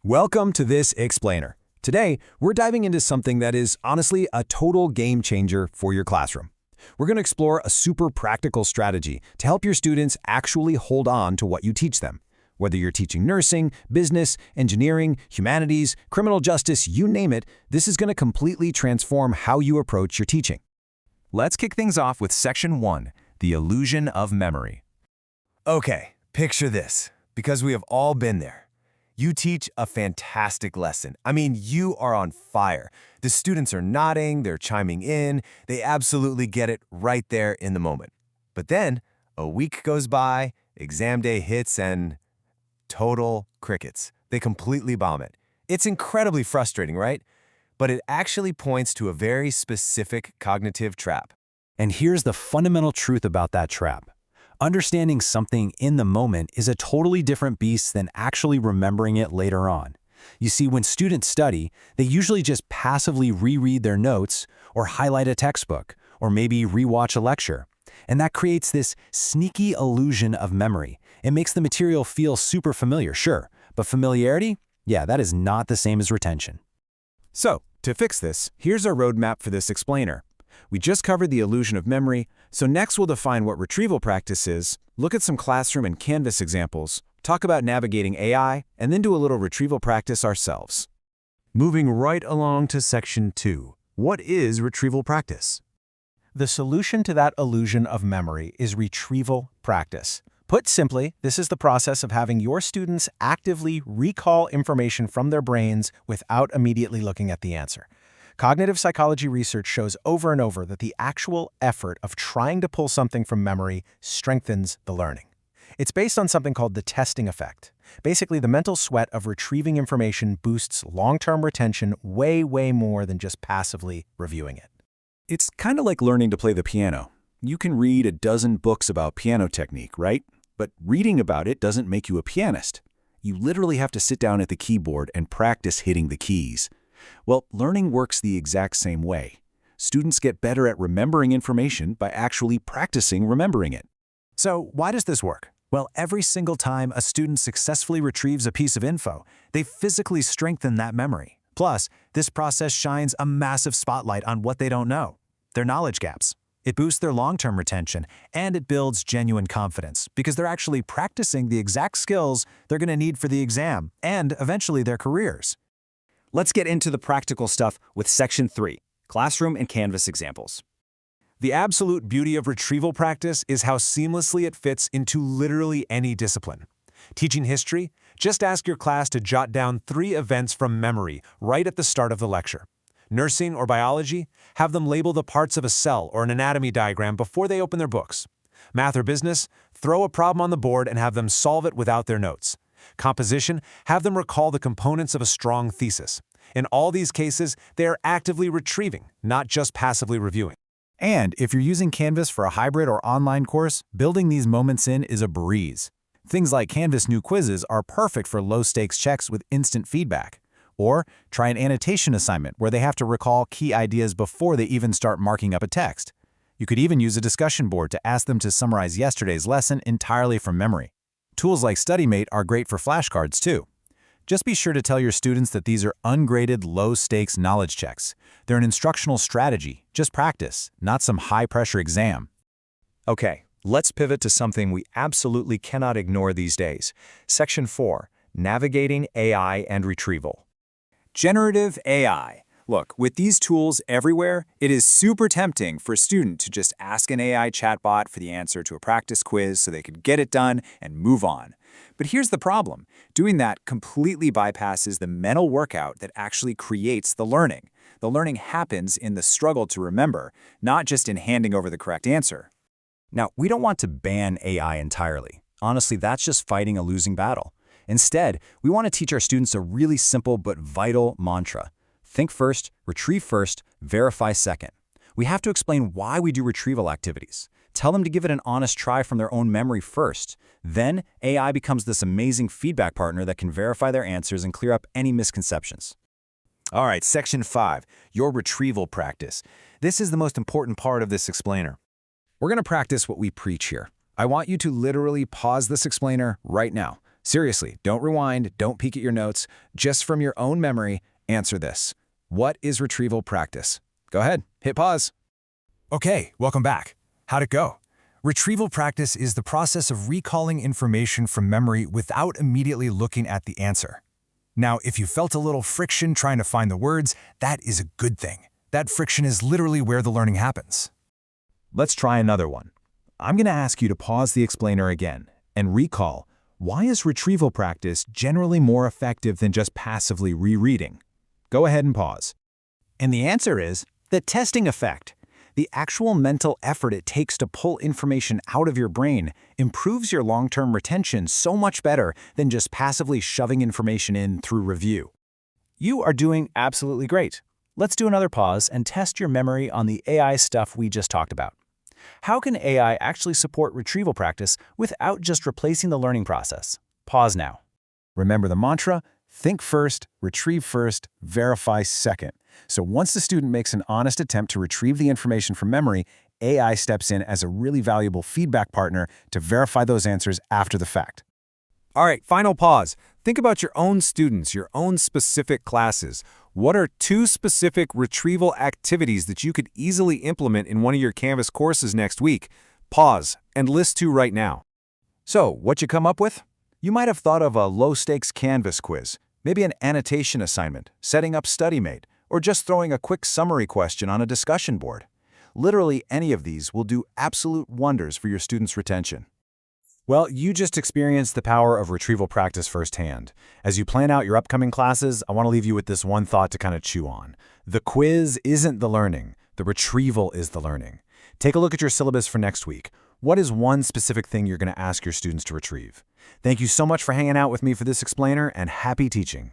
Welcome to this explainer. Today, we're diving into something that is honestly a total game changer for your classroom. We're going to explore a super practical strategy to help your students actually hold on to what you teach them. Whether you're teaching nursing, business, engineering, humanities, criminal justice, you name it, this is going to completely transform how you approach your teaching. Let's kick things off with Section 1, the illusion of memory. Okay, picture this, because we have all been there. You teach a fantastic lesson. I mean, you are on fire. The students are nodding, they're chiming in, they absolutely get it right there in the moment. But then, a week goes by, exam day hits, and total crickets. They completely bomb it. It's incredibly frustrating, right? But it actually points to a very specific cognitive trap. And here's the fundamental truth about that trap. Understanding something in the moment is a totally different beast than actually remembering it later on. You see, when students study, they usually just passively reread their notes or highlight a textbook or maybe rewatch a lecture. And that creates this sneaky illusion of memory. It makes the material feel super familiar, sure, but familiarity? Yeah, that is not the same as retention. So, to fix this, here's our roadmap for this explainer. We just covered the illusion of memory, so next we'll define what retrieval practice is, look at some classroom and Canvas examples, talk about navigating AI, and then do a little retrieval practice ourselves. Moving right along to Section 2. What is retrieval practice? The solution to that illusion of memory is retrieval practice. Put simply, this is the process of having your students actively recall information from their brains without immediately looking at the answer. Cognitive psychology research shows over and over that the actual effort of trying to pull something from memory strengthens the learning. It's based on something called the testing effect. Basically, the mental sweat of retrieving information boosts long-term retention way more than just passively reviewing it. It's kind of like learning to play the piano. You can read a dozen books about piano technique, right? But reading about it doesn't make you a pianist. You literally have to sit down at the keyboard and practice hitting the keys. Well, learning works the exact same way. Students get better at remembering information by actually practicing remembering it. So, why does this work? Well, every single time a student successfully retrieves a piece of info, they physically strengthen that memory. Plus, this process shines a massive spotlight on what they don't know, their knowledge gaps. It boosts their long-term retention, and it builds genuine confidence because they're actually practicing the exact skills they're going to need for the exam and eventually their careers. Let's get into the practical stuff with Section 3, Classroom and Canvas examples. The absolute beauty of retrieval practice is how seamlessly it fits into literally any discipline. Teaching history? Just ask your class to jot down 3 events from memory right at the start of the lecture. Nursing or biology? Have them label the parts of a cell or an anatomy diagram before they open their books. Math or business? Throw a problem on the board and have them solve it without their notes. Composition? Have them recall the components of a strong thesis. In all these cases, they are actively retrieving, not just passively reviewing. And if you're using Canvas for a hybrid or online course, building these moments in is a breeze. Things like Canvas new quizzes are perfect for low-stakes checks with instant feedback. Or try an annotation assignment where they have to recall key ideas before they even start marking up a text. You could even use a discussion board to ask them to summarize yesterday's lesson entirely from memory. Tools like StudyMate are great for flashcards too. Just be sure to tell your students that these are ungraded, low-stakes knowledge checks. They're an instructional strategy, just practice, not some high-pressure exam. Okay, let's pivot to something we absolutely cannot ignore these days. Section 4, Navigating AI and Retrieval. Generative AI. Look, with these tools everywhere, it is super tempting for a student to just ask an AI chatbot for the answer to a practice quiz so they could get it done and move on. But here's the problem. Doing that completely bypasses the mental workout that actually creates the learning. The learning happens in the struggle to remember, not just in handing over the correct answer. Now, we don't want to ban AI entirely. Honestly, that's just fighting a losing battle. Instead, we want to teach our students a really simple but vital mantra. Think first, retrieve first, verify second. We have to explain why we do retrieval activities. Tell them to give it an honest try from their own memory first. Then, AI becomes this amazing feedback partner that can verify their answers and clear up any misconceptions. All right, Section 5, your retrieval practice. This is the most important part of this explainer. We're going to practice what we preach here. I want you to literally pause this explainer right now. Seriously, don't rewind, don't peek at your notes. Just from your own memory, answer this. What is retrieval practice? Go ahead, hit pause. Okay, welcome back. How'd it go? Retrieval practice is the process of recalling information from memory without immediately looking at the answer. Now, if you felt a little friction trying to find the words, that is a good thing. That friction is literally where the learning happens. Let's try another one. I'm going to ask you to pause the explainer again and recall, why is retrieval practice generally more effective than just passively rereading? Go ahead and pause. And the answer is the testing effect. The actual mental effort it takes to pull information out of your brain improves your long-term retention so much better than just passively shoving information in through review. You are doing absolutely great. Let's do another pause and test your memory on the AI stuff we just talked about. How can AI actually support retrieval practice without just replacing the learning process? Pause now. Remember the mantra, think first, retrieve first, verify second. So once the student makes an honest attempt to retrieve the information from memory, AI steps in as a really valuable feedback partner to verify those answers after the fact. All right, final pause. Think about your own students, your own specific classes. What are 2 specific retrieval activities that you could easily implement in one of your Canvas courses next week? Pause and list 2 right now. So, what you come up with? You might have thought of a low-stakes Canvas quiz, maybe an annotation assignment, setting up StudyMate, or just throwing a quick summary question on a discussion board. Literally any of these will do absolute wonders for your students' retention. Well, you just experienced the power of retrieval practice firsthand. As you plan out your upcoming classes, I want to leave you with this one thought to kind of chew on. The quiz isn't the learning. The retrieval is the learning. Take a look at your syllabus for next week. What is one specific thing you're going to ask your students to retrieve? Thank you so much for hanging out with me for this explainer, and happy teaching.